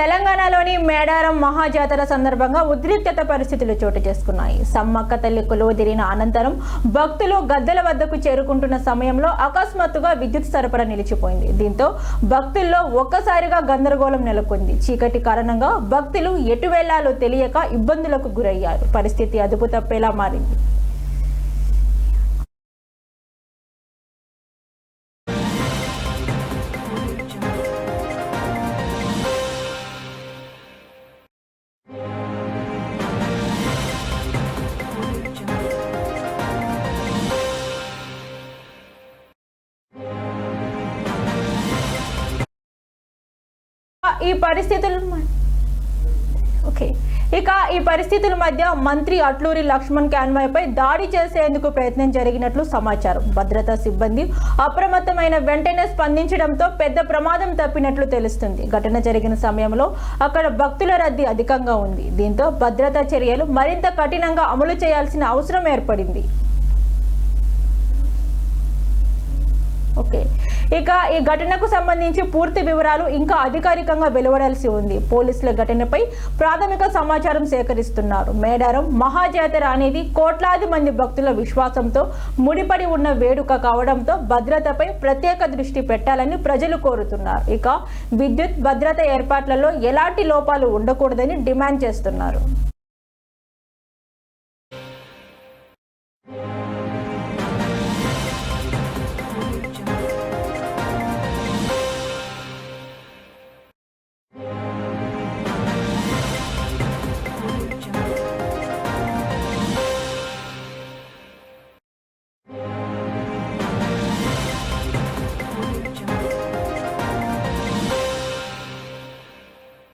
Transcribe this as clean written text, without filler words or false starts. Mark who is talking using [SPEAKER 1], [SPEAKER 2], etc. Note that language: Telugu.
[SPEAKER 1] తెలంగాణలోని మేడారం మహాజాతర సందర్భంగా ఉద్రిక్తత పరిస్థితులు చోటు చేసుకున్నాయి. సమ్మక్క తల్లి కొలువుదీరిన అనంతరం భక్తులు గద్దెల వద్దకు చేరుకుంటున్న సమయంలో అకస్మాత్తుగా విద్యుత్ సరఫరా నిలిచిపోయింది. దీంతో భక్తుల్లో ఒక్కసారిగా గందరగోళం నెలకొంది. చీకటి కారణంగా భక్తులు ఎటు వెళ్లాలో తెలియక ఇబ్బందులకు గురయ్యారు. పరిస్థితి అదుపు తప్పేలా మారింది. ఈ పరిస్థితుల మధ్య మంత్రి అట్లూరి లక్ష్మణ్ కాన్వాయ్పై దాడి చేసేందుకు ప్రయత్నం జరిగినట్లు సమాచారం. భద్రతా సిబ్బంది అప్రమత్తమైన వెంటనే స్పందించడంతో పెద్ద ప్రమాదం తప్పినట్లు తెలుస్తుంది. ఘటన జరిగిన సమయంలో అక్కడ భక్తుల రద్దీ అధికంగా ఉంది. దీంతో భద్రతా చర్యలు మరింత కఠినంగా అమలు చేయాల్సిన అవసరం ఏర్పడింది. ఈ ఘటనకు సంబంధించి పూర్తి వివరాలు ఇంకా అధికారికంగా వెలువడాల్సి ఉంది. పోలీసుల ఘటనపై ప్రాథమిక సమాచారం సేకరిస్తున్నారు. మేడారం మహాజాతర అనేది కోట్లాది మంది భక్తుల విశ్వాసంతో ముడిపడి ఉన్న వేడుక కావడంతో భద్రతపై ప్రత్యేక దృష్టి పెట్టాలని ప్రజలు కోరుతున్నారు. విద్యుత్ భద్రత ఏర్పాట్లలో ఎలాంటి లోపాలు ఉండకూడదని డిమాండ్ చేస్తున్నారు.